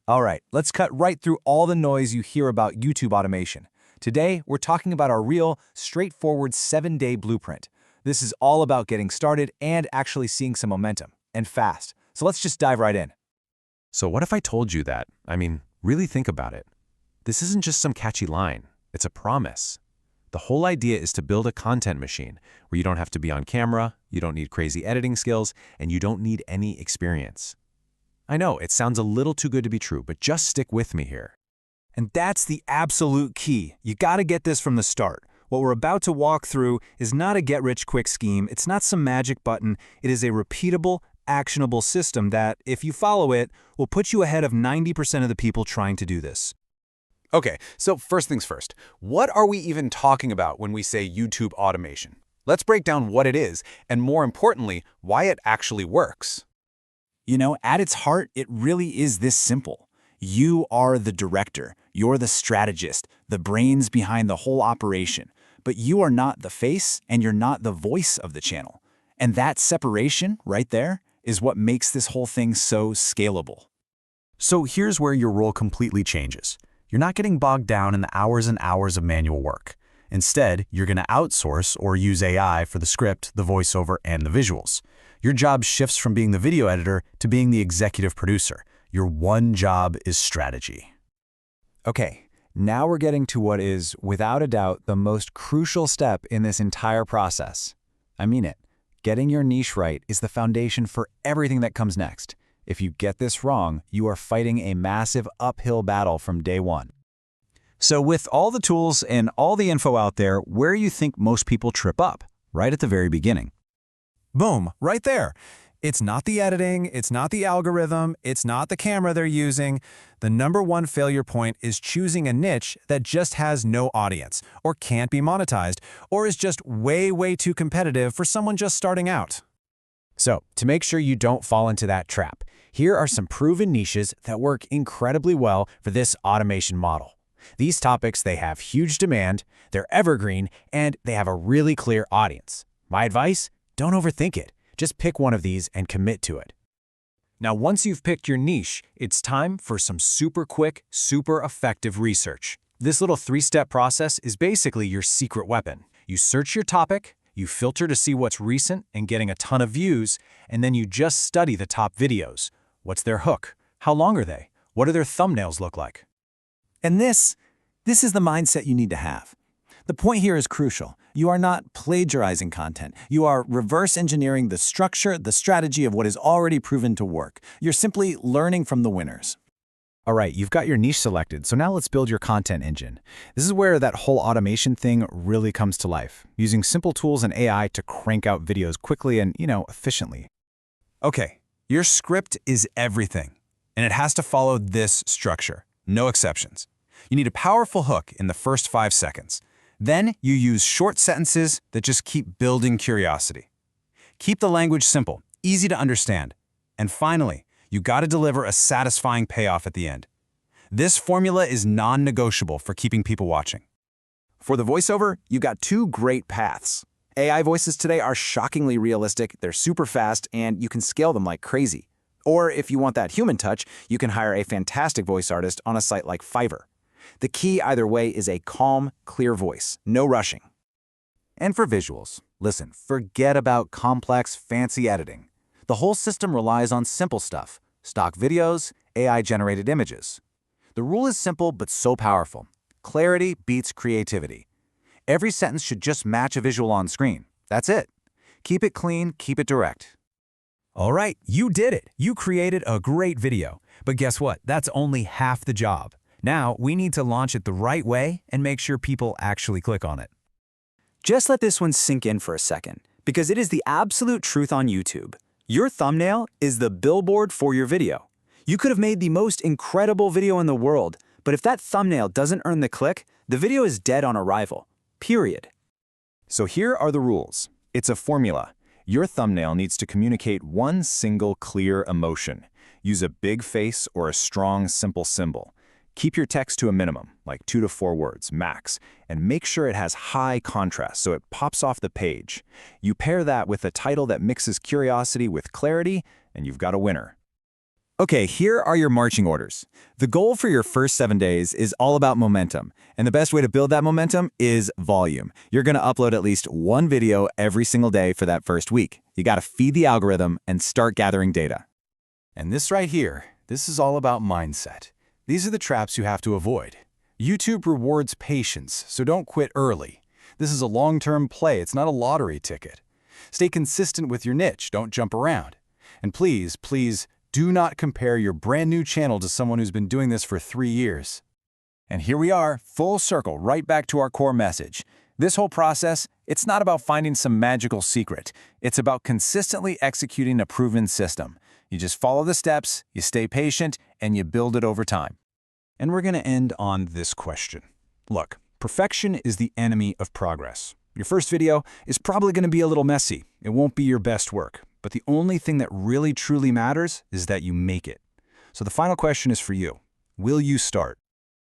All right, let's cut right through all the noise you hear about YouTube automation. Today, we're talking about our real, straightforward 7-day blueprint. This is all about getting started and actually seeing some momentum, and fast. So let's just dive right in. So what if I told you that? I mean, really think about it. This isn't just some catchy line, it's a promise. The whole idea is to build a content machine where you don't have to be on camera, you don't need crazy editing skills, and you don't need any experience. I know, it sounds a little too good to be true, but just stick with me here. And that's the absolute key. You gotta get this from the start. What we're about to walk through is not a get-rich-quick scheme, it's not some magic button, it is a repeatable, actionable system that, if you follow it, will put you ahead of 90% of the people trying to do this. Okay, so first things first, what are we even talking about when we say YouTube automation? Let's break down what it is, and more importantly, why it actually works. You know, at its heart, it really is this simple. You are the director, you're the strategist, the brains behind the whole operation, but you are not the face and you're not the voice of the channel. And that separation right there is what makes this whole thing so scalable. So here's where your role completely changes. You're not getting bogged down in the hours and hours of manual work. Instead, you're going to outsource or use AI for the script, the voiceover, and the visuals. Your job shifts from being the video editor to being the executive producer. Your one job is strategy. Okay, now we're getting to what is, without a doubt, the most crucial step in this entire process. I mean it. Getting your niche right is the foundation for everything that comes next. If you get this wrong, you are fighting a massive uphill battle from day one. So with all the tools and all the info out there, where do you think most people trip up? Right at the very beginning. Boom, right there. It's not the editing, it's not the algorithm, it's not the camera they're using. The number one failure point is choosing a niche that just has no audience, or can't be monetized, or is just way too competitive for someone just starting out. So, to make sure you don't fall into that trap, here are some proven niches that work incredibly well for this automation model. These topics, they have huge demand, they're evergreen, and they have a really clear audience. My advice? Don't overthink it. Just pick one of these and commit to it. Now, once you've picked your niche, it's time for some super quick, super effective research. This little 3-step process is basically your secret weapon. You search your topic, you filter to see what's recent and getting a ton of views, and then you just study the top videos. What's their hook? How long are they? What do their thumbnails look like? And this is the mindset you need to have. The point here is crucial. You are not plagiarizing content. You are reverse engineering the structure, the strategy of what is already proven to work. You're simply learning from the winners. All right, you've got your niche selected, so now let's build your content engine. This is where that whole automation thing really comes to life, using simple tools and AI to crank out videos quickly and, efficiently. Okay, your script is everything, and it has to follow this structure, no exceptions. You need a powerful hook in the first 5 seconds. Then you use short sentences that just keep building curiosity. Keep the language simple, easy to understand. And finally, you gotta deliver a satisfying payoff at the end. This formula is non-negotiable for keeping people watching. For the voiceover, you got 2 great paths. AI voices today are shockingly realistic, they're super fast, and you can scale them like crazy. Or if you want that human touch, you can hire a fantastic voice artist on a site like Fiverr. The key either way is a calm, clear voice, no rushing. And for visuals, listen, forget about complex, fancy editing. The whole system relies on simple stuff, stock videos, AI-generated images. The rule is simple but so powerful. Clarity beats creativity. Every sentence should just match a visual on screen. That's it. Keep it clean, keep it direct. All right, you did it. You created a great video. But guess what? That's only half the job. Now, we need to launch it the right way and make sure people actually click on it. Just let this one sink in for a second, because it is the absolute truth on YouTube. Your thumbnail is the billboard for your video. You could have made the most incredible video in the world, but if that thumbnail doesn't earn the click, the video is dead on arrival. Period. So here are the rules. It's a formula. Your thumbnail needs to communicate one single clear emotion. Use a big face or a strong, simple symbol. Keep your text to a minimum, like 2 to 4 words, max, and make sure it has high contrast so it pops off the page. You pair that with a title that mixes curiosity with clarity, and you've got a winner. Okay, here are your marching orders. The goal for your first 7 days is all about momentum, and the best way to build that momentum is volume. You're going to upload at least one video every single day for that first week. You got to feed the algorithm and start gathering data. And this right here, this is all about mindset. These are the traps you have to avoid. YouTube rewards patience, so don't quit early. This is a long-term play, it's not a lottery ticket. Stay consistent with your niche, don't jump around. And please, please, do not compare your brand new channel to someone who's been doing this for 3 years. And here we are, full circle, right back to our core message. This whole process, it's not about finding some magical secret. It's about consistently executing a proven system. You just follow the steps, you stay patient, and you build it over time. And we're going to end on this question. Look, perfection is the enemy of progress. Your first video is probably going to be a little messy. It won't be your best work. But the only thing that really truly matters is that you make it. So the final question is for you. Will you start?